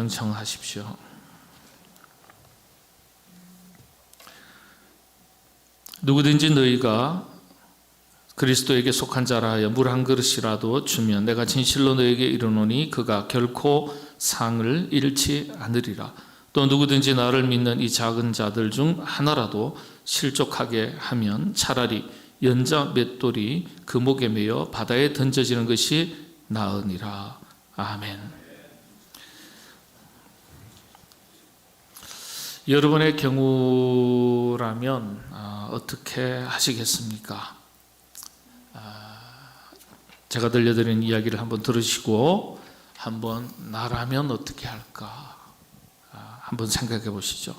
경청하십시오. 누구든지 너희가 그리스도에게 속한 자라 하여 물 한 그릇이라도 주면 내가 진실로 너에게 이르노니 그가 결코 상을 잃지 않으리라. 또 누구든지 나를 믿는 이 작은 자들 중 하나라도 실족하게 하면 차라리 연자 맷돌이 그 목에 매여 바다에 던져지는 것이 나으니라. 아멘. 여러분의 경우라면 어떻게 하시겠습니까? 제가 들려드린 이야기를 한번 들으시고 한번 나라면 어떻게 할까 한번 생각해 보시죠.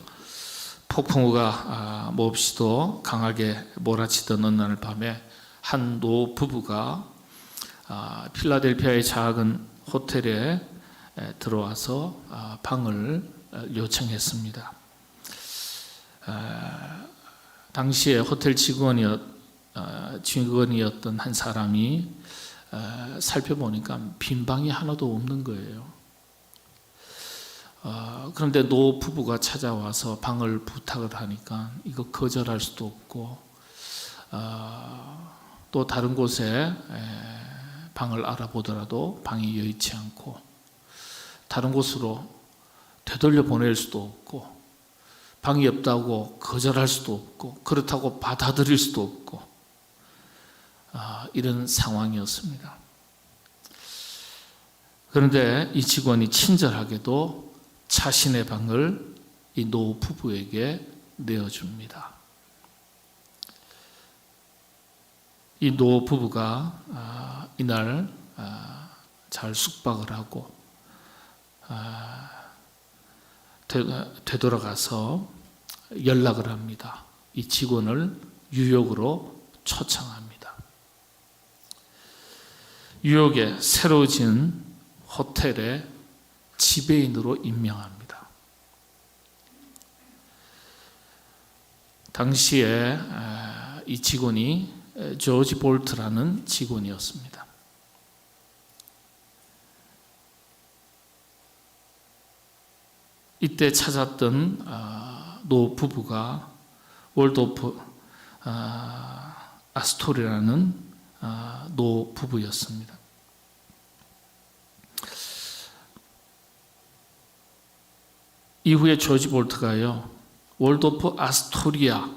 폭풍우가 몹시도 강하게 몰아치던 어느 날 밤에 한 노 부부가 필라델피아의 작은 호텔에 들어와서 방을 요청했습니다. 당시에 호텔 직원이었던 한 사람이 살펴보니까 빈 방이 하나도 없는 거예요. 그런데 노 부부가 찾아와서 방을 부탁을 하니까 이거 거절할 수도 없고 또 다른 곳에 방을 알아보더라도 방이 여의치 않고 다른 곳으로 되돌려 보낼 수도 없고 방이 없다고 거절할 수도 없고 그렇다고 받아들일 수도 없고 이런 상황이었습니다. 그런데 이 직원이 친절하게도 자신의 방을 이 노 부부에게 내어줍니다. 이 노 부부가 이날 잘 숙박을 하고 되돌아가서 연락을 합니다. 이 직원을 뉴욕으로 초청합니다. 뉴욕에 새로 지은 호텔의 지배인으로 임명합니다. 당시에 이 직원이 조지 볼트라는 직원이었습니다. 이때 찾았던 노 부부가 월도프 아스토리라는 노 부부였습니다. 이후에 조지 볼트가요 월도프 아스토리아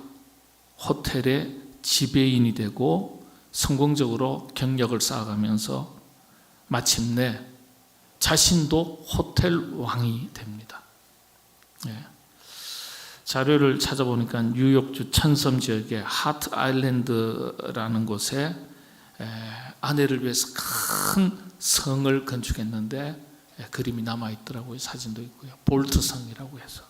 호텔의 지배인이 되고 성공적으로 경력을 쌓아가면서 마침내 자신도 호텔 왕이 됩니다. 자료를 찾아보니까 뉴욕주 천섬 지역의 하트 아일랜드라는 곳에 아내를 위해서 큰 성을 건축했는데 그림이 남아있더라고요. 사진도 있고요. 볼트 성이라고 해서.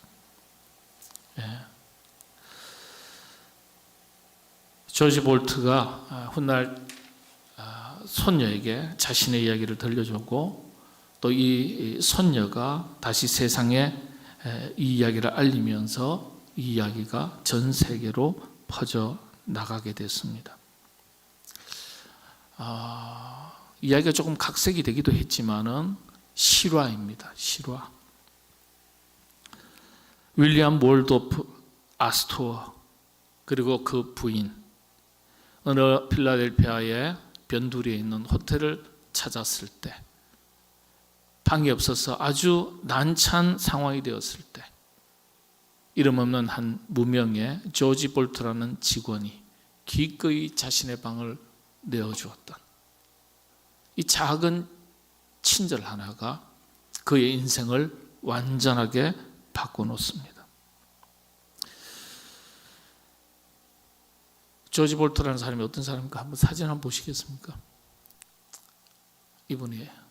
조지 볼트가 훗날 손녀에게 자신의 이야기를 들려주고 또 이 손녀가 다시 세상에 이 이야기를 알리면서 이 이야기가 전 세계로 퍼져 나가게 됐습니다. 이야기가 조금 각색이 되기도 했지만은 실화입니다. 실화. 윌리엄 월도프 아스토어 그리고 그 부인 어느 필라델피아의 변두리에 있는 호텔을 찾았을 때 방이 없어서 아주 난처한 상황이 되었을 때 이름 없는 한 무명의 조지 볼트라는 직원이 기꺼이 자신의 방을 내어주었던 이 작은 친절 하나가 그의 인생을 완전하게 바꿔놓습니다. 조지 볼트라는 사람이 어떤 사람인가 한번 사진 한번 보시겠습니까? 이분이에요.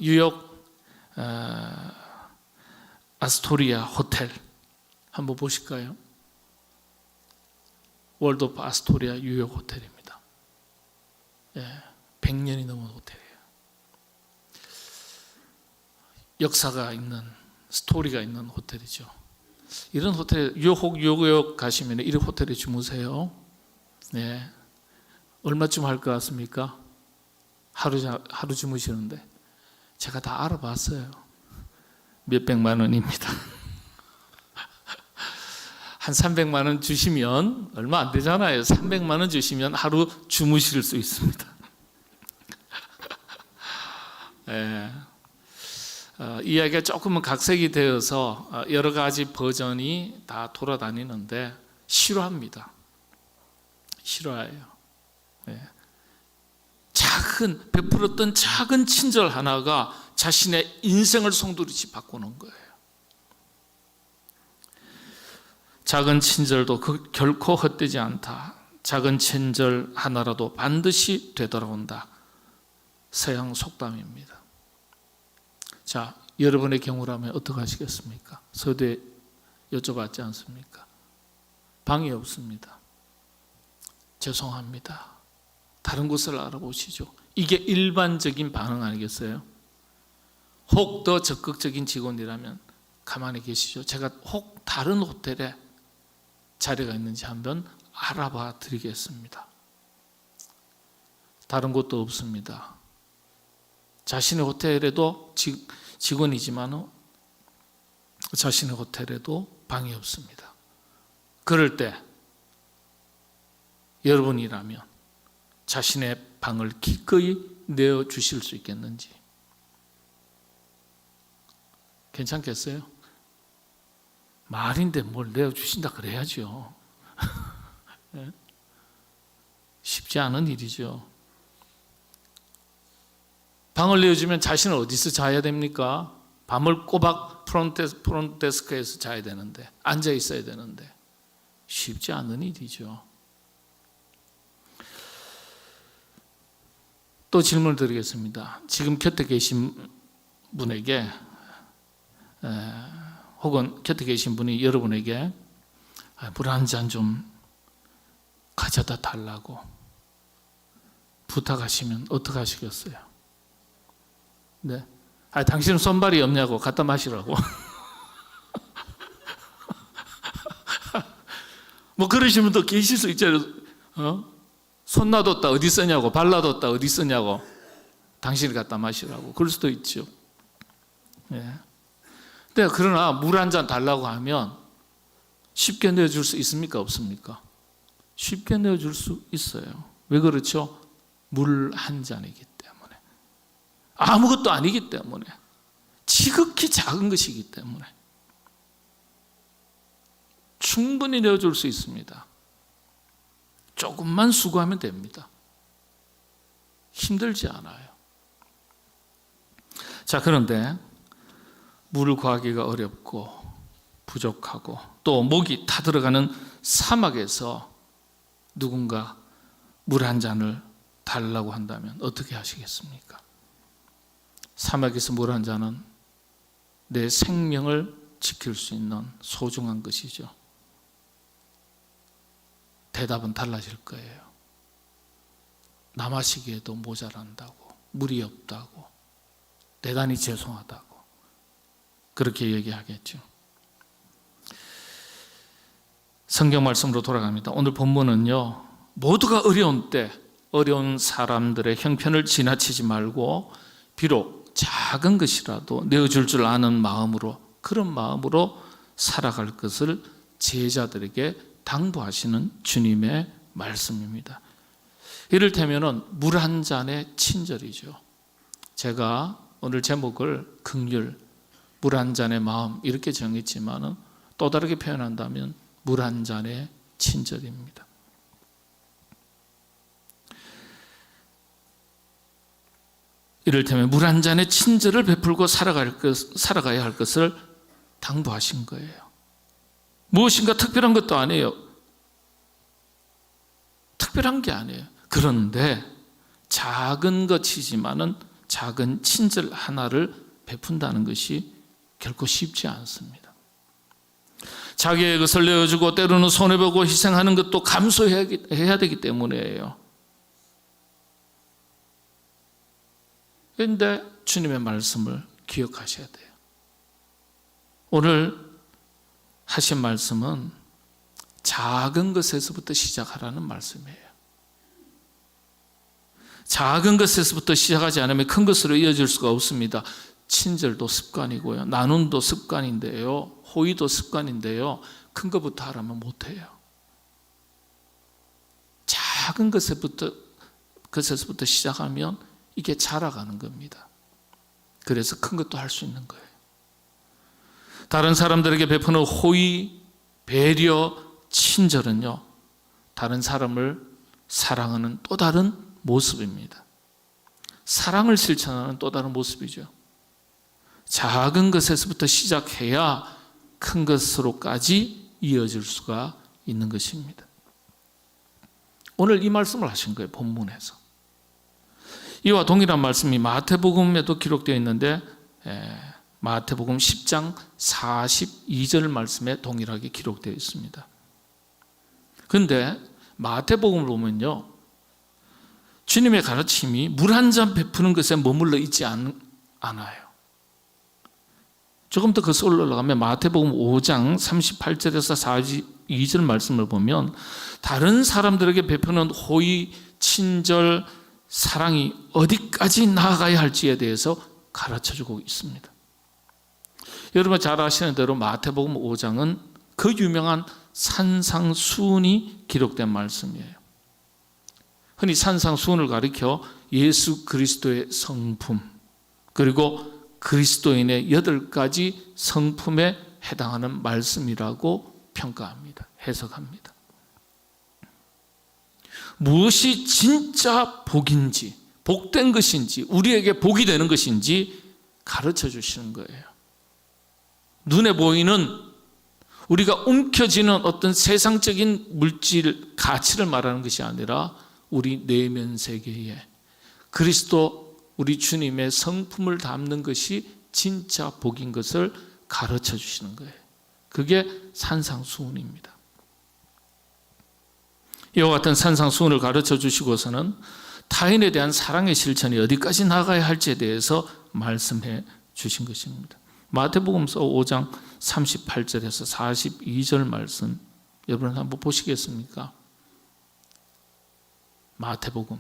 뉴욕 아스토리아 호텔 한번 보실까요? 월도프 아스토리아 뉴욕 호텔입니다. 100년이 넘은 호텔이에요. 역사가 있는 스토리가 있는 호텔이죠. 이런 호텔 뉴욕 가시면 이런 호텔에 주무세요. 얼마쯤 할 것 같습니까? 하루 주무시는데 제가 다 알아봤어요. 몇백만 원입니다. 한 300만 원 주시면 얼마 안 되잖아요. 300만 원 주시면 하루 주무실 수 있습니다. 예. 이야기가 조금은 각색이 되어서 여러 가지 버전이 다 돌아다니는데 싫어합니다. 싫어해요. 예. 베풀었던 작은 친절 하나가 자신의 인생을 송두리째 바꾸는 거예요. 작은 친절도 결코 헛되지 않다. 작은 친절 하나라도 반드시 되돌아온다. 서양 속담입니다. 자, 여러분의 경우라면 어떻게 하시겠습니까? 서두에 여쭤봤지 않습니까? 방이 없습니다. 죄송합니다. 다른 곳을 알아보시죠. 이게 일반적인 반응 아니겠어요? 혹 더 적극적인 직원이라면 가만히 계시죠. 제가 혹 다른 호텔에 자리가 있는지 한번 알아봐 드리겠습니다. 다른 곳도 없습니다. 자신의 호텔에도 직원이지만 자신의 호텔에도 방이 없습니다. 그럴 때 여러분이라면 자신의 방을 기꺼이 내어주실 수 있겠는지. 괜찮겠어요? 말인데 뭘 내어주신다 그래야죠. 쉽지 않은 일이죠. 방을 내어주면 자신은 어디서 자야 됩니까? 밤을 꼬박 프론트데스크에서 자야 되는데, 앉아 있어야 되는데 쉽지 않은 일이죠. 또 질문을 드리겠습니다. 지금 곁에 계신 분에게 혹은 곁에 계신 분이 여러분에게 물 한 잔 좀 가져다 달라고 부탁하시면 어떻게 하시겠어요? 네. 당신은 손발이 없냐고 갖다 마시라고. 뭐 그러시면 또 계실 수 있잖아요. 손 놔뒀다 어디 쓰냐고, 발 놔뒀다 어디 쓰냐고, 당신이 갖다 마시라고. 그럴 수도 있죠. 예. 근데 그러나 물 한 잔 달라고 하면 쉽게 내어줄 수 있습니까? 없습니까? 쉽게 내어줄 수 있어요. 왜 그렇죠? 물 한 잔이기 때문에. 아무것도 아니기 때문에. 지극히 작은 것이기 때문에. 충분히 내어줄 수 있습니다. 조금만 수고하면 됩니다. 힘들지 않아요. 자, 그런데 물을 구하기가 어렵고 부족하고 또 목이 타들어가는 사막에서 누군가 물 한 잔을 달라고 한다면 어떻게 하시겠습니까? 사막에서 물 한 잔은 내 생명을 지킬 수 있는 소중한 것이죠. 대답은 달라질 거예요. 나 마시기에도 모자란다고, 물이 없다고, 대단히 죄송하다고 그렇게 얘기하겠죠. 성경 말씀으로 돌아갑니다. 오늘 본문은요, 모두가 어려운 때 어려운 사람들의 형편을 지나치지 말고 비록 작은 것이라도 내어줄 줄 아는 마음으로, 그런 마음으로 살아갈 것을 제자들에게 당부하시는 주님의 말씀입니다. 이를테면 물 한 잔의 친절이죠. 제가 오늘 제목을 긍휼, 물 한 잔의 마음 이렇게 정했지만 또 다르게 표현한다면 물 한 잔의 친절입니다. 이를테면 물 한 잔의 친절을 베풀고 살아가야 할 것을 당부하신 거예요. 무엇인가 특별한 것도 아니에요. 특별한 게 아니에요. 그런데 작은 것이지만은 작은 친절 하나를 베푼다는 것이 결코 쉽지 않습니다. 자기의 것을 내어주고 때로는 손해보고 희생하는 것도 감수해야 되기 때문이에요. 그런데 주님의 말씀을 기억하셔야 돼요. 오늘 하신 말씀은 작은 것에서부터 시작하라는 말씀이에요. 작은 것에서부터 시작하지 않으면 큰 것으로 이어질 수가 없습니다. 친절도 습관이고요. 나눔도 습관인데요. 호의도 습관인데요. 큰 것부터 하라면 못해요. 작은 것에서부터 시작하면 이게 자라가는 겁니다. 그래서 큰 것도 할 수 있는 거예요. 다른 사람들에게 베푸는 호의, 배려, 친절은요, 다른 사람을 사랑하는 또 다른 모습입니다. 사랑을 실천하는 또 다른 모습이죠. 작은 것에서부터 시작해야 큰 것으로까지 이어질 수가 있는 것입니다. 오늘 이 말씀을 하신 거예요, 본문에서. 이와 동일한 말씀이 마태복음에도 기록되어 있는데 마태복음 10장 42절 말씀에 동일하게 기록되어 있습니다. 그런데 마태복음을 보면요, 주님의 가르침이 물 한 잔 베푸는 것에 머물러 있지 않아요. 조금 더 그 속으로 올라가면 마태복음 5장 38절에서 42절 말씀을 보면 다른 사람들에게 베푸는 호의, 친절, 사랑이 어디까지 나아가야 할지에 대해서 가르쳐주고 있습니다. 여러분 잘 아시는 대로 마태복음 5장은 그 유명한 산상수훈이 기록된 말씀이에요. 흔히 산상수훈을 가리켜 예수 그리스도의 성품, 그리고 그리스도인의 8가지 성품에 해당하는 말씀이라고 평가합니다. 해석합니다. 무엇이 진짜 복인지, 복된 것인지, 우리에게 복이 되는 것인지 가르쳐 주시는 거예요. 눈에 보이는 우리가 움켜쥐는 어떤 세상적인 물질, 가치를 말하는 것이 아니라 우리 내면 세계에 그리스도 우리 주님의 성품을 담는 것이 진짜 복인 것을 가르쳐 주시는 거예요. 그게 산상수훈입니다. 이와 같은 산상수훈을 가르쳐 주시고서는 타인에 대한 사랑의 실천이 어디까지 나가야 할지에 대해서 말씀해 주신 것입니다. 마태복음서 5장 38절에서 42절 말씀 여러분 한번 보시겠습니까? 마태복음.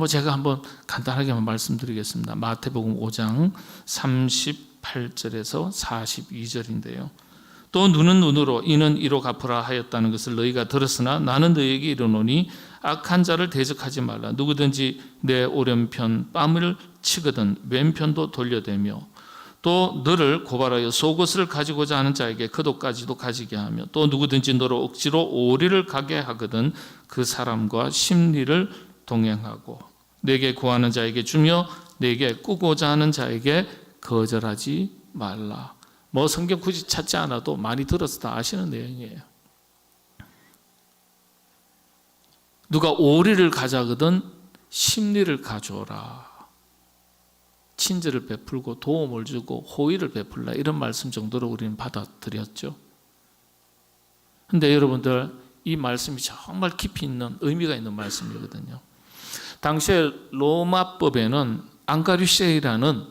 제가 한번 간단하게만 말씀드리겠습니다. 마태복음 5장 38절에서 42절인데요. 또 눈은 눈으로 이는 이로 갚으라 하였다는 것을 너희가 들었으나 나는 너희에게 이르노니 악한 자를 대적하지 말라. 누구든지 내 오른편 뺨을 치거든 왼편도 돌려대며 또 너를 고발하여 속옷을 가지고자 하는 자에게 겉옷까지도 가지게 하며 또 누구든지 너를 억지로 오리를 가게 하거든 그 사람과 심리를 동행하고 내게 구하는 자에게 주며 내게 꾸고자 하는 자에게 거절하지 말라. 성경 굳이 찾지 않아도 많이 들어서 다 아시는 내용이에요. 누가 오리를 가자거든 심리를 가져오라. 친절을 베풀고 도움을 주고 호의를 베풀라, 이런 말씀 정도로 우리는 받아들였죠. 그런데 여러분들 이 말씀이 정말 깊이 있는 의미가 있는 말씀이거든요. 당시에 로마법에는 앙가류세이라는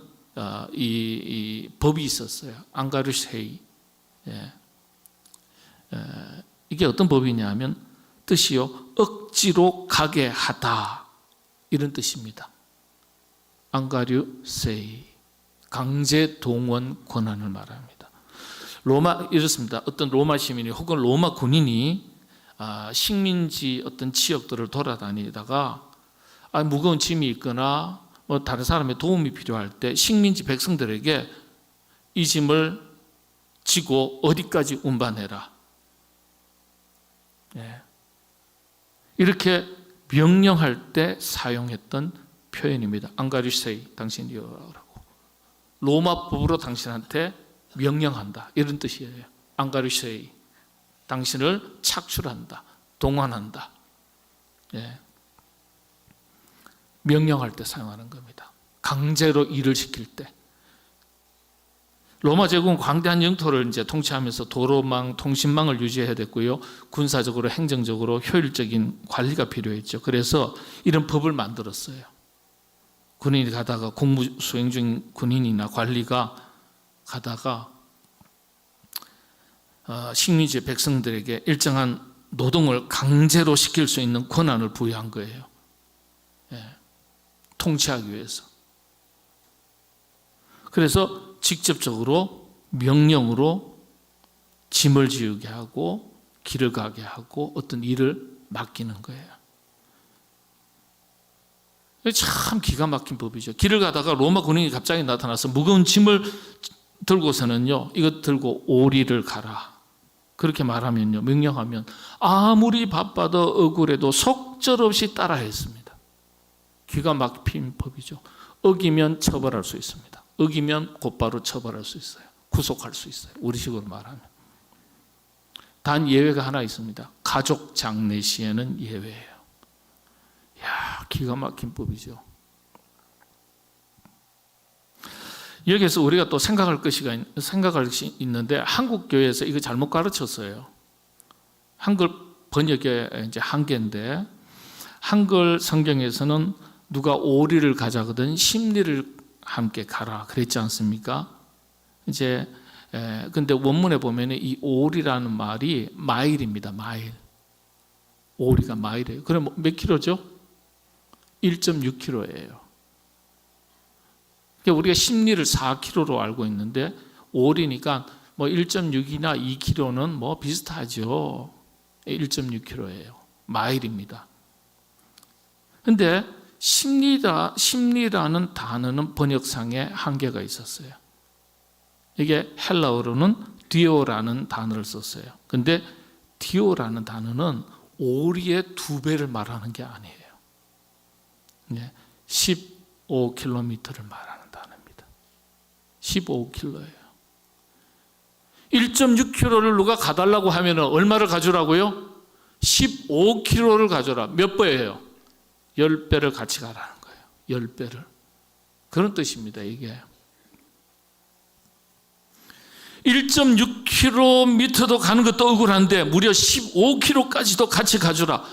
이 법이 있었어요. 앙가류세이. 이게 어떤 법이냐면 뜻이요, 억지로 가게 하다, 이런 뜻입니다. 앙가류세이, 강제 동원 권한을 말합니다. 이렇습니다. 어떤 로마 시민이 혹은 로마 군인이 식민지 어떤 지역들을 돌아다니다가 무거운 짐이 있거나 다른 사람의 도움이 필요할 때 식민지 백성들에게 이 짐을 지고 어디까지 운반해라, 이렇게 명령할 때 사용했던 표현입니다. 앙가류세이, 당신이 하라고. 로마법으로 당신한테 명령한다, 이런 뜻이에요. 앙가류세이, 당신을 착출한다, 동원한다. 명령할 때 사용하는 겁니다. 강제로 일을 시킬 때. 로마 제국은 광대한 영토를 이제 통치하면서 도로망, 통신망을 유지해야 됐고요. 군사적으로, 행정적으로 효율적인 관리가 필요했죠. 그래서 이런 법을 만들었어요. 군인이 가다가 공무 수행 중인 군인이나 관리가 가다가 식민지 백성들에게 일정한 노동을 강제로 시킬 수 있는 권한을 부여한 거예요. 통치하기 위해서. 그래서 직접적으로 명령으로 짐을 지우게 하고 길을 가게 하고 어떤 일을 맡기는 거예요. 참 기가 막힌 법이죠. 길을 가다가 로마 군인이 갑자기 나타나서 무거운 짐을 들고서는요, 이것 들고 오리를 가라. 그렇게 말하면요, 명령하면 아무리 바빠도 억울해도 속절없이 따라했습니다. 기가 막힌 법이죠. 어기면 처벌할 수 있습니다. 어기면 곧바로 처벌할 수 있어요. 구속할 수 있어요. 우리식으로 말하면. 단 예외가 하나 있습니다. 가족 장례 시에는 예외예요. 이야, 기가 막힌 법이죠. 여기에서 우리가 또 생각할 것이 있는데, 한국 교회에서 이거 잘못 가르쳤어요. 한글 번역의 이제 한계인데, 한글 성경에서는 누가 오리를 가자거든 심리를 함께 가라 그랬지 않습니까? 이제 근데 원문에 보면 이 오리라는 말이 마일입니다. 마일. 오리가 마일이에요. 그럼 몇 킬로죠? 1.6kg예요. 우리가 심리를 4kg로 알고 있는데 오리니까 뭐 1.6이나 2kg는 뭐 비슷하죠. 1.6kg예요. 마일입니다. 근데 심리라는 단어는 번역상에 한계가 있었어요. 이게 헬라어로는 디오라는 단어를 썼어요. 근데 디오라는 단어는 오리의 2배를 말하는 게 아니에요. 15km를 말하는 단어입니다. 15km예요. 1.6km를 누가 가달라고 하면 얼마를 가져라고요? 15km를 가져라. 몇 배예요? 10배를 같이 가라는 거예요. 10배를. 그런 뜻입니다, 이게. 1.6km도 가는 것도 억울한데 무려 15km까지도 같이 가주라.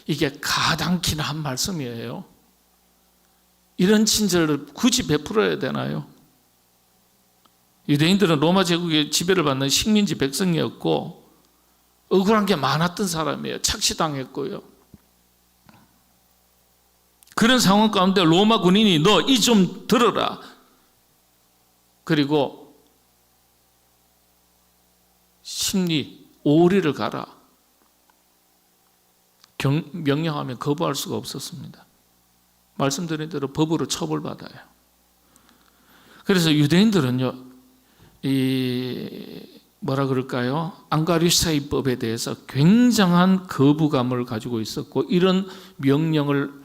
이게 가당키나 한 말씀이에요. 이런 친절을 굳이 베풀어야 되나요? 유대인들은 로마 제국의 지배를 받는 식민지 백성이었고 억울한 게 많았던 사람이에요. 착시당했고요. 그런 상황 가운데 로마 군인이 너 이 좀 들어라. 그리고 심리, 오리를 가라. 명령하면 거부할 수가 없었습니다. 말씀드린 대로 법으로 처벌받아요. 그래서 유대인들은요, 뭐라 그럴까요? 앙가리사이법에 대해서 굉장한 거부감을 가지고 있었고, 이런 명령을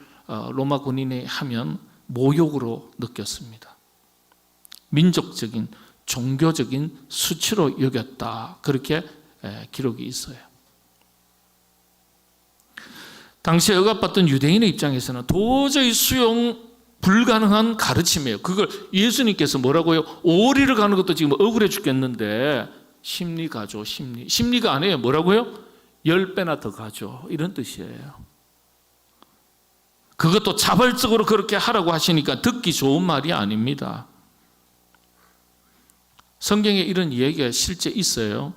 로마 군인이 하면 모욕으로 느꼈습니다. 민족적인, 종교적인 수치로 여겼다. 그렇게 기록이 있어요. 당시에 억압받던 유대인의 입장에서는 도저히 수용 불가능한 가르침이에요. 그걸 예수님께서 뭐라고요? 오리를 가는 것도 지금 억울해 죽겠는데 심리 가죠. 심리가 아니에요. 뭐라고요? 10배나 더 가죠. 이런 뜻이에요. 그것도 자발적으로 그렇게 하라고 하시니까 듣기 좋은 말이 아닙니다. 성경에 이런 이야기가 실제 있어요.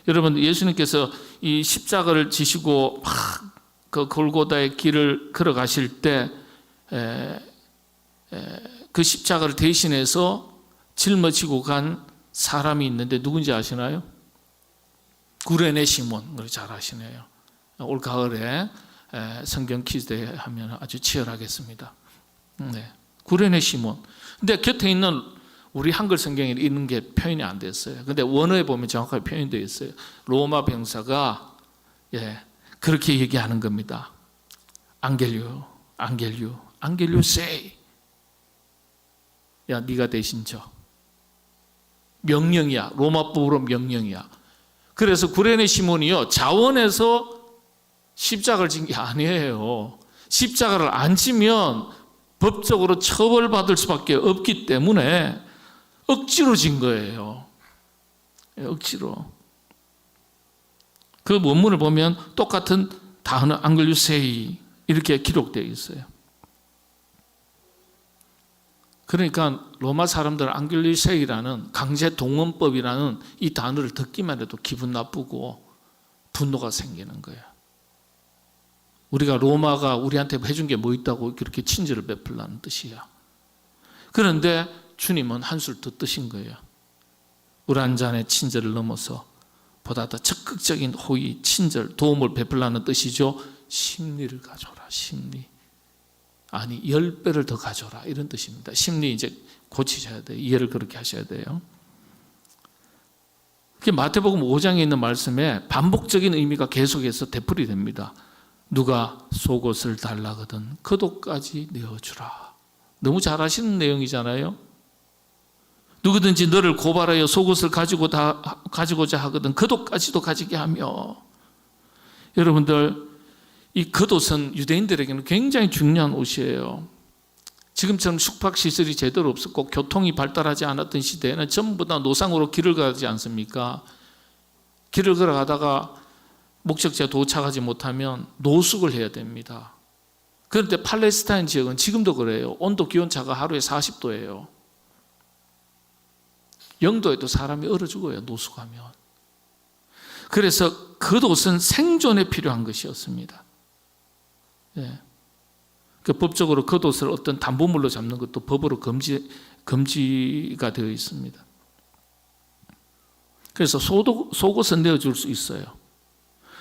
여러분, 예수님께서 이 십자가를 지시고 막 그 골고다의 길을 걸어가실 때 그 십자가를 대신해서 짊어지고 간 사람이 있는데 누군지 아시나요? 구레네 시몬. 잘 아시네요. 올 가을에 성경 퀴즈 하면 아주 치열하겠습니다. 네. 구레네 시몬. 근데 곁에 있는 우리 한글 성경에 있는 게 표현이 안 됐어요. 근데 원어에 보면 정확하게 표현되어 있어요. 로마 병사가 그렇게 얘기하는 겁니다. 안겔류 세이. 야, 네가 대신 져. 명령이야. 로마법으로 명령이야. 그래서 구레네 시몬이요, 자원해서 십자가를 진 게 아니에요. 십자가를 안 지면 법적으로 처벌받을 수밖에 없기 때문에 억지로 진 거예요. 억지로. 그 원문을 보면 똑같은 단어 앙글류세이 이렇게 기록되어 있어요. 그러니까 로마 사람들은 앙글류세이라는 강제 동원법이라는 이 단어를 듣기만 해도 기분 나쁘고 분노가 생기는 거예요. 우리가 로마가 우리한테 해준 게 뭐 있다고 그렇게 친절을 베풀라는 뜻이야. 그런데 주님은 한술 더 뜨신 거예요. 물 한 잔의 친절을 넘어서 보다 더 적극적인 호의, 친절, 도움을 베풀라는 뜻이죠. 심리를 가져라, 심리. 아니 10배를 더 가져라 이런 뜻입니다. 심리 이제 고치셔야 돼요. 이해를 그렇게 하셔야 돼요. 마태복음 5장에 있는 말씀에 반복적인 의미가 계속해서 되풀이 됩니다. 누가 속옷을 달라거든 겉옷까지 내어주라. 너무 잘 아시는 내용이잖아요. 누구든지 너를 고발하여 속옷을 가지고자 하거든 겉옷까지도 가지게 하며. 여러분들, 이 겉옷은 유대인들에게는 굉장히 중요한 옷이에요. 지금처럼 숙박시설이 제대로 없었고 교통이 발달하지 않았던 시대에는 전부 다 노상으로 길을 가지 않습니까? 길을 걸어가다가 목적지에 도착하지 못하면 노숙을 해야 됩니다. 그런데 팔레스타인 지역은 지금도 그래요. 온도 기온차가 하루에 40도예요. 0도에도 사람이 얼어 죽어요, 노숙하면. 그래서 겉옷은 생존에 필요한 것이었습니다. 예. 그 법적으로 겉옷을 어떤 담보물로 잡는 것도 법으로 금지가 되어 있습니다. 그래서 속옷은 내어줄 수 있어요.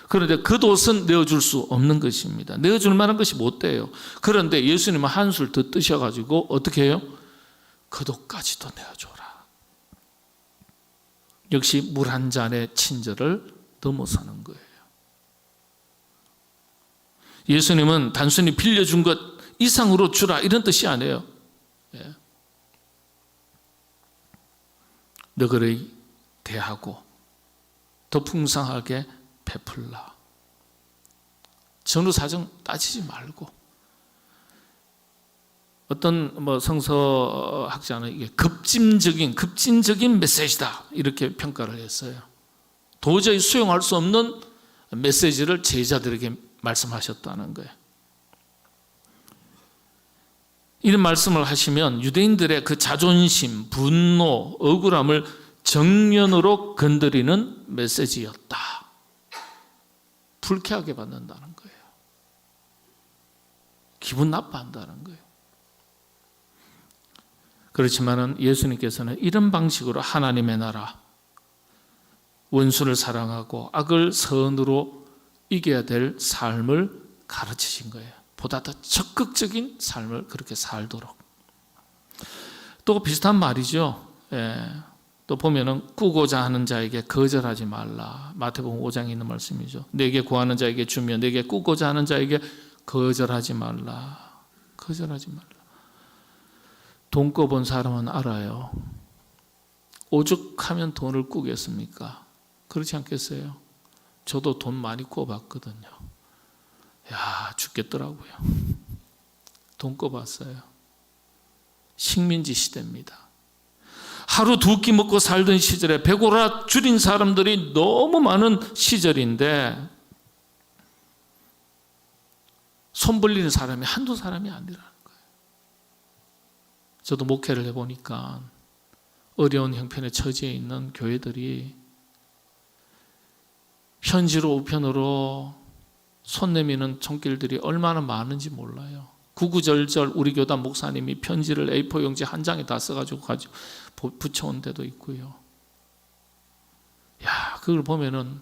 그런데 겉옷은 내어줄 수 없는 것입니다. 내어줄 만한 것이 못 돼요. 그런데 예수님은 한술 더 뜨셔가지고 어떻게 해요? 겉옷까지도 내어줘라. 역시 물 한 잔의 친절을 넘어서는 거예요. 예수님은 단순히 빌려준 것 이상으로 주라 이런 뜻이 아니에요. 예. 너그러이 대하고 더 풍성하게 베풀라. 전후사정 따지지 말고. 어떤 성서학자는 이게 급진적인 메시지다 이렇게 평가를 했어요. 도저히 수용할 수 없는 메시지를 제자들에게 말씀하셨다는 거예요. 이런 말씀을 하시면 유대인들의 그 자존심, 분노, 억울함을 정면으로 건드리는 메시지였다. 불쾌하게 받는다는 거예요. 기분 나빠한다는 거예요. 그렇지만 예수님께서는 이런 방식으로 하나님의 나라, 원수를 사랑하고 악을 선으로 이겨야 될 삶을 가르치신 거예요. 보다 더 적극적인 삶을 그렇게 살도록. 또 비슷한 말이죠. 예. 또 보면은 꾸고자 하는 자에게 거절하지 말라. 마태복음 5장에 있는 말씀이죠. 내게 구하는 자에게 주며 내게 꾸고자 하는 자에게 거절하지 말라. 거절하지 말라. 돈 꿔본 사람은 알아요. 오죽하면 돈을 꾸겠습니까? 그렇지 않겠어요? 저도 돈 많이 꿔봤거든요. 야, 죽겠더라고요. 돈 꿔봤어요. 식민지 시대입니다. 하루 두 끼 먹고 살던 시절에 배고라 줄인 사람들이 너무 많은 시절인데 손 벌리는 사람이 한두 사람이 아니라는 거예요. 저도 목회를 해보니까 어려운 형편에 처지에 있는 교회들이 현지로 우편으로 손 내미는 손길들이 얼마나 많은지 몰라요. 구구절절 우리 교단 목사님이 편지를 A4 용지 한 장에 다 써가지고 붙여온 데도 있고요. 야, 그걸 보면은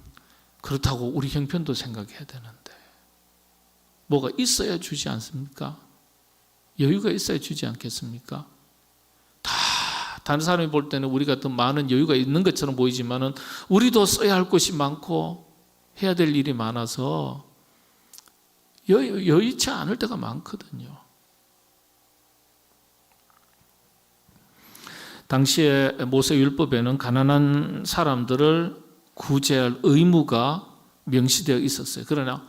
그렇다고 우리 형편도 생각해야 되는데 뭐가 있어야 주지 않습니까? 여유가 있어야 주지 않겠습니까? 다른 사람이 볼 때는 우리가 더 많은 여유가 있는 것처럼 보이지만은 우리도 써야 할 것이 많고 해야 될 일이 많아서 여의치 않을 때가 많거든요. 당시에 모세율법에는 가난한 사람들을 구제할 의무가 명시되어 있었어요. 그러나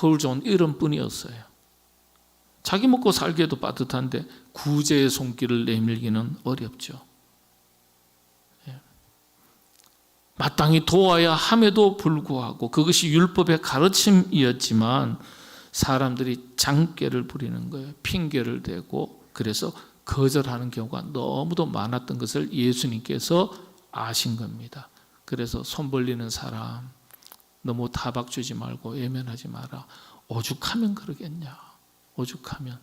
허울 좋은 이름뿐이었어요. 자기 먹고 살기에도 빠듯한데 구제의 손길을 내밀기는 어렵죠. 마땅히 도와야 함에도 불구하고 그것이 율법의 가르침이었지만 사람들이 장꾀를 부리는 거예요. 핑계를 대고 그래서 거절하는 경우가 너무도 많았던 것을 예수님께서 아신 겁니다. 그래서 손 벌리는 사람 너무 타박 주지 말고 외면하지 마라. 오죽하면 그러겠냐. 오죽하면.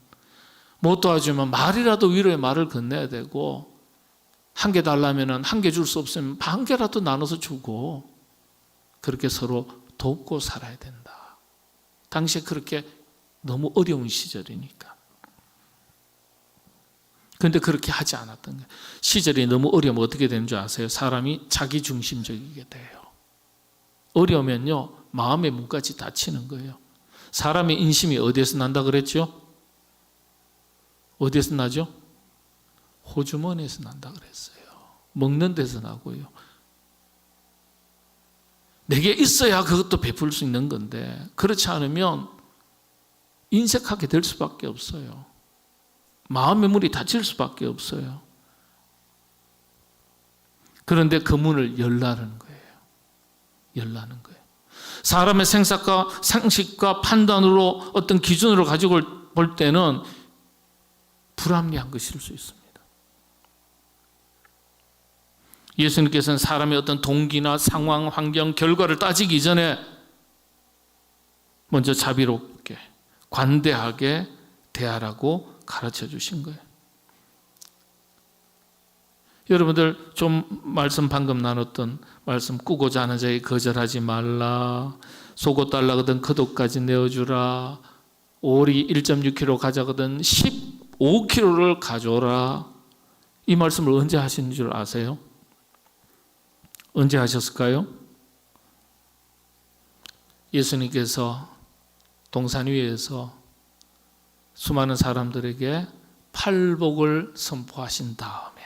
못 도와주면 말이라도 위로의 말을 건네야 되고, 한 개 달라면 한 개 줄 수 없으면 반 개라도 나눠서 주고, 그렇게 서로 돕고 살아야 된다. 당시에 그렇게 너무 어려운 시절이니까. 그런데 그렇게 하지 않았던 거예요. 시절이 너무 어려우면 어떻게 되는 줄 아세요? 사람이 자기중심적이게 돼요. 어려우면요, 마음의 문까지 닫히는 거예요. 사람의 인심이 어디에서 난다 그랬죠? 어디에서 나죠? 호주머니에서 난다 그랬어요. 먹는 데서 나고요. 내게 있어야 그것도 베풀 수 있는 건데, 그렇지 않으면 인색하게 될 수밖에 없어요. 마음의 문이 닫힐 수밖에 없어요. 그런데 그 문을 열라는 거예요. 열라는 거예요. 사람의 생각과 상식과 판단으로 어떤 기준으로 가지고 볼 때는 불합리한 것일 수 있습니다. 예수님께서는 사람의 어떤 동기나 상황, 환경, 결과를 따지기 전에 먼저 자비롭게, 관대하게 대하라고 가르쳐 주신 거예요. 여러분들 좀 말씀 방금 나눴던 말씀, 꾸고자 하는 자에게 거절하지 말라, 속옷 달라거든 겉옷까지 내어주라, 오리 1.6kg 가져거든 15kg를 가져오라. 이 말씀을 언제 하신 줄 아세요? 언제 하셨을까요? 예수님께서 동산 위에서 수많은 사람들에게 팔복을 선포하신 다음에,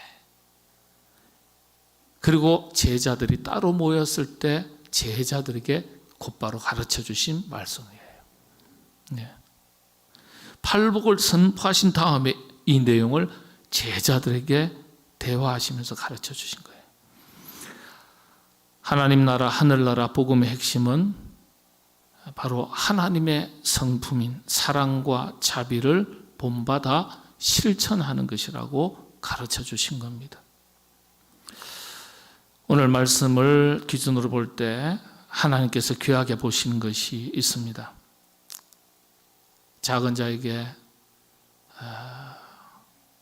그리고 제자들이 따로 모였을 때 제자들에게 곧바로 가르쳐 주신 말씀이에요. 네. 팔복을 선포하신 다음에 이 내용을 제자들에게 대화하시면서 가르쳐 주신 거예요. 하나님 나라, 하늘나라 복음의 핵심은 바로 하나님의 성품인 사랑과 자비를 본받아 실천하는 것이라고 가르쳐 주신 겁니다. 오늘 말씀을 기준으로 볼 때 하나님께서 귀하게 보시는 것이 있습니다. 작은 자에게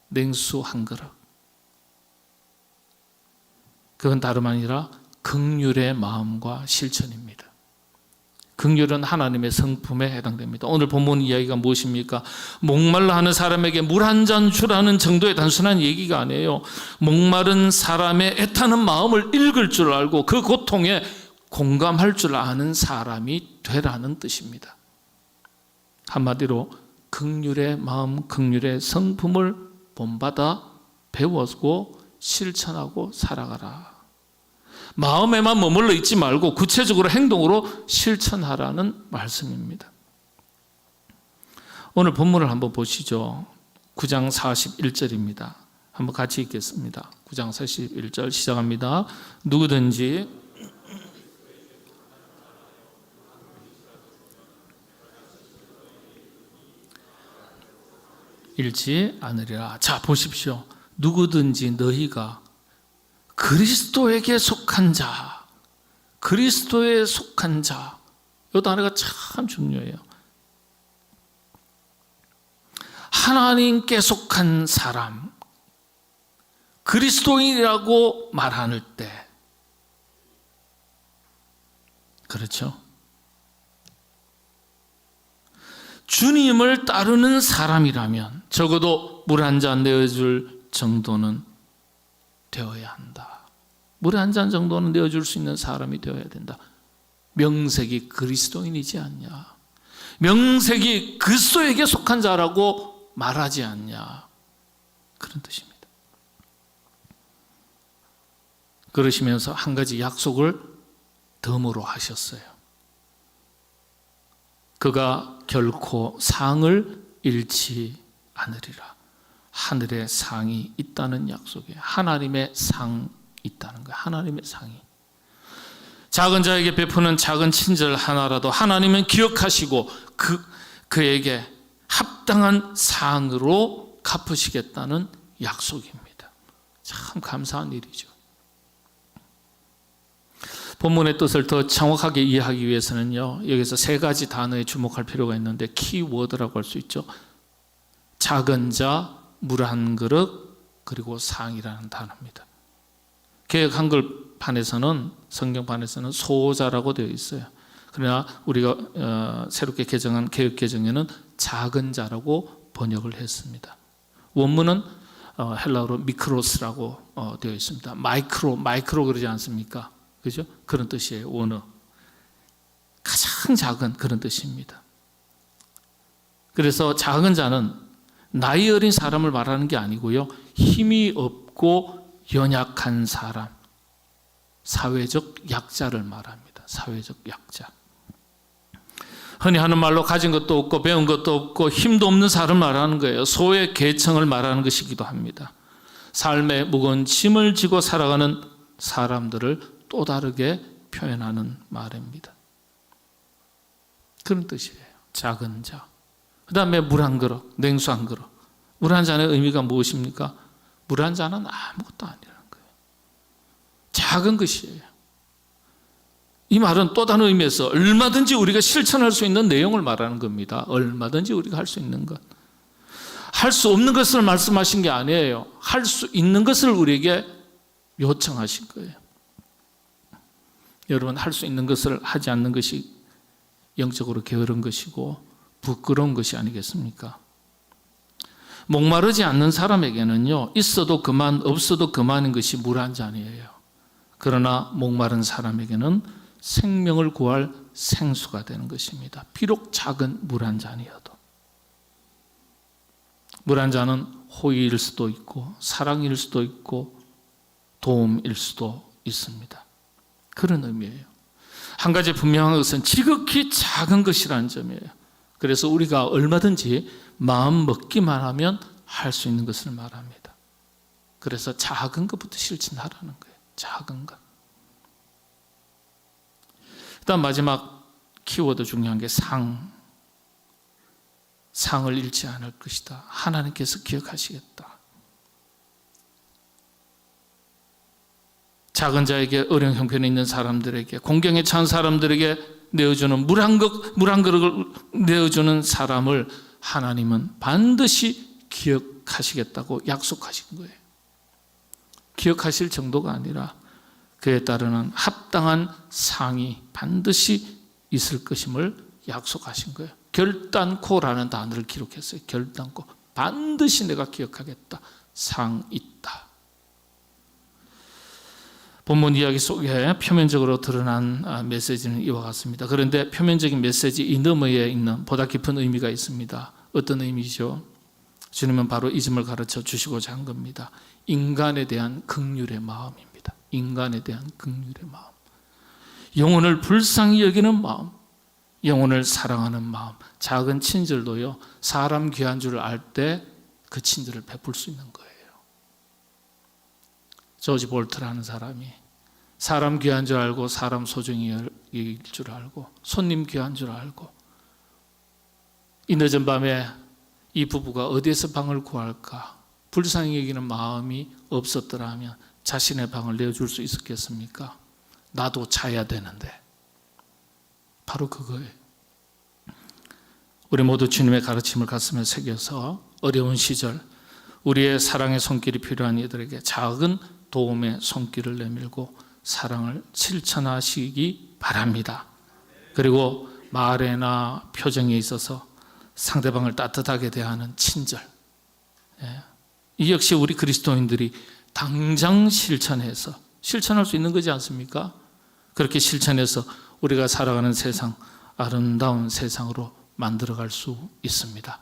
냉수 한 그릇, 그건 다름 아니라 긍휼의 마음과 실천입니다. 긍휼은 하나님의 성품에 해당됩니다. 오늘 본문 이야기가 무엇입니까? 목말라 하는 사람에게 물 한 잔 주라는 정도의 단순한 얘기가 아니에요. 목마른 사람의 애타는 마음을 읽을 줄 알고 그 고통에 공감할 줄 아는 사람이 되라는 뜻입니다. 한마디로 긍휼의 마음, 긍휼의 성품을 본받아 배우고 실천하고 살아가라. 마음에만 머물러 있지 말고 구체적으로 행동으로 실천하라는 말씀입니다. 오늘 본문을 한번 보시죠. 9장 41절입니다. 한번 같이 읽겠습니다. 9장 41절 시작합니다. 누구든지 잃지 않으리라. 자, 보십시오. 누구든지 너희가 그리스도에게 속한 자, 그리스도에 속한 자, 이 단어가 참 중요해요. 하나님께 속한 사람, 그리스도인이라고 말할 때, 그렇죠? 주님을 따르는 사람이라면 적어도 물 한 잔 내어줄 정도는 되어야 한다. 물 한 잔 정도는 내어줄 수 있는 사람이 되어야 된다. 명색이 그리스도인이지 않냐, 명색이 그리스도에게 속한 자라고 말하지 않냐, 그런 뜻입니다. 그러시면서 한 가지 약속을 덤으로 하셨어요. 그가 결코 상을 잃지 않으리라. 하늘의 상이 있다는 약속이에요. 하나님의 상 있다는 거예요. 하나님의 상이. 작은 자에게 베푸는 작은 친절 하나라도 하나님은 기억하시고 그에게 합당한 상으로 갚으시겠다는 약속입니다. 참 감사한 일이죠. 본문의 뜻을 더 정확하게 이해하기 위해서는요, 여기서 세 가지 단어에 주목할 필요가 있는데 키워드라고 할 수 있죠. 작은 자, 물 한 그릇, 그리고 상이라는 단어입니다. 개역 한글판에서는, 성경판에서는 소자라고 되어 있어요. 그러나 우리가 새롭게 개정한 개역 개정에는 작은 자라고 번역을 했습니다. 원문은 헬라어로 미크로스라고 되어 있습니다. 마이크로 그러지 않습니까? 그죠? 그런 뜻이에요. 원어. 가장 작은 그런 뜻입니다. 그래서 작은 자는 나이 어린 사람을 말하는 게 아니고요, 힘이 없고 연약한 사람, 사회적 약자를 말합니다. 사회적 약자. 흔히 하는 말로 가진 것도 없고 배운 것도 없고 힘도 없는 사람을 말하는 거예요. 소외 계층을 말하는 것이기도 합니다. 삶의 무거운 짐을 지고 살아가는 사람들을 또 다르게 표현하는 말입니다. 그런 뜻이에요. 작은 자. 그 다음에 물 한 그릇, 냉수 한 그릇. 물 한 잔의 의미가 무엇입니까? 물 한 잔은 아무것도 아니라는 거예요. 작은 것이에요. 이 말은 또 다른 의미에서 얼마든지 우리가 실천할 수 있는 내용을 말하는 겁니다. 얼마든지 우리가 할 수 있는 것. 할 수 없는 것을 말씀하신 게 아니에요. 할 수 있는 것을 우리에게 요청하신 거예요. 여러분, 할 수 있는 것을 하지 않는 것이 영적으로 게으른 것이고 부끄러운 것이 아니겠습니까? 목마르지 않는 사람에게는요, 있어도 그만 없어도 그만인 것이 물 한 잔이에요. 그러나 목마른 사람에게는 생명을 구할 생수가 되는 것입니다. 비록 작은 물 한 잔이어도. 물 한 잔은 호의일 수도 있고 사랑일 수도 있고 도움일 수도 있습니다. 그런 의미예요. 한 가지 분명한 것은 지극히 작은 것이라는 점이에요. 그래서 우리가 얼마든지 마음 먹기만 하면 할 수 있는 것을 말합니다. 그래서 작은 것부터 실천하라는 거예요. 작은 것. 그다음 마지막 키워드 중요한 게 상을 잃지 않을 것이다. 하나님께서 기억하시겠다. 작은 자에게 어려운 형편에 있는 사람들에게, 공경에 처한 사람들에게 내어주는 물 한 그릇을 내어주는 사람을 하나님은 반드시 기억하시겠다고 약속하신 거예요. 기억하실 정도가 아니라 그에 따르는 합당한 상이 반드시 있을 것임을 약속하신 거예요. 결단코라는 단어를 기록했어요. 결단코. 반드시 내가 기억하겠다. 상 있다. 본문 이야기 속에 표면적으로 드러난 메시지는 이와 같습니다. 그런데 표면적인 메시지 이 너머에 있는 보다 깊은 의미가 있습니다. 어떤 의미죠? 주님은 바로 이 점을 가르쳐 주시고자 한 겁니다. 인간에 대한 긍휼의 마음입니다. 인간에 대한 긍휼의 마음, 영혼을 불쌍히 여기는 마음, 영혼을 사랑하는 마음. 작은 친절도요, 사람 귀한 줄 알 때 그 친절을 베풀 수 있는 거예요. 조지 볼트라는 사람이 사람 귀한 줄 알고 사람 소중히 여길 줄 알고 손님 귀한 줄 알고, 이 늦은 밤에 이 부부가 어디에서 방을 구할까 불쌍히 여기는 마음이 없었더라면 자신의 방을 내어줄 수 있었겠습니까? 나도 자야 되는데. 바로 그거예요. 우리 모두 주님의 가르침을 가슴에 새겨서 어려운 시절 우리의 사랑의 손길이 필요한 이들에게 작은 도움의 손길을 내밀고 사랑을 실천하시기 바랍니다. 그리고 말에나 표정에 있어서 상대방을 따뜻하게 대하는 친절, 이 역시 우리 그리스도인들이 당장 실천할 수 있는 거지 않습니까? 그렇게 실천해서 우리가 살아가는 세상, 아름다운 세상으로 만들어갈 수 있습니다.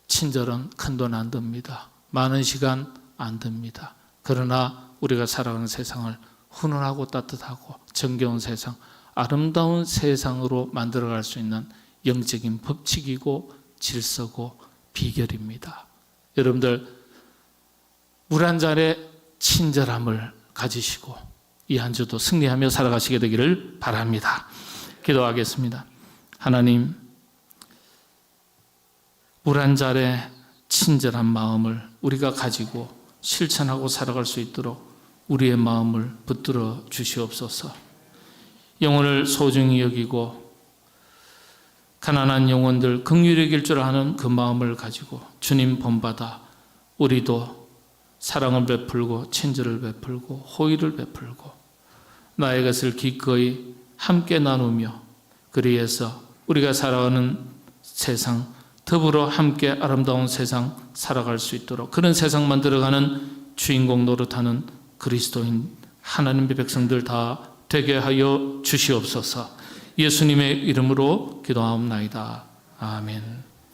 친절은 큰 돈 안 듭니다. 많은 시간 안 듭니다. 그러나 우리가 살아가는 세상을 훈훈하고 따뜻하고 정겨운 세상, 아름다운 세상으로 만들어갈 수 있는 영적인 법칙이고 질서고 비결입니다. 여러분들 물 한 잔의 친절함을 가지시고 이 한 주도 승리하며 살아가시게 되기를 바랍니다. 기도하겠습니다. 하나님, 물 한 잔의 친절한 마음을 우리가 가지고 실천하고 살아갈 수 있도록 우리의 마음을 붙들어 주시옵소서. 영혼을 소중히 여기고 가난한 영혼들 긍휼히 여길 줄 아는 그 마음을 가지고 주님 본받아 우리도 사랑을 베풀고 친절을 베풀고 호의를 베풀고 나의 것을 기꺼이 함께 나누며 그리해서 우리가 살아가는 세상 더불어 함께 아름다운 세상 살아갈 수 있도록 그런 세상 만들어가는 주인공 노릇하는 그리스도인 하나님의 백성들 다 되게 하여 주시옵소서. 예수님의 이름으로 기도하옵나이다. 아멘.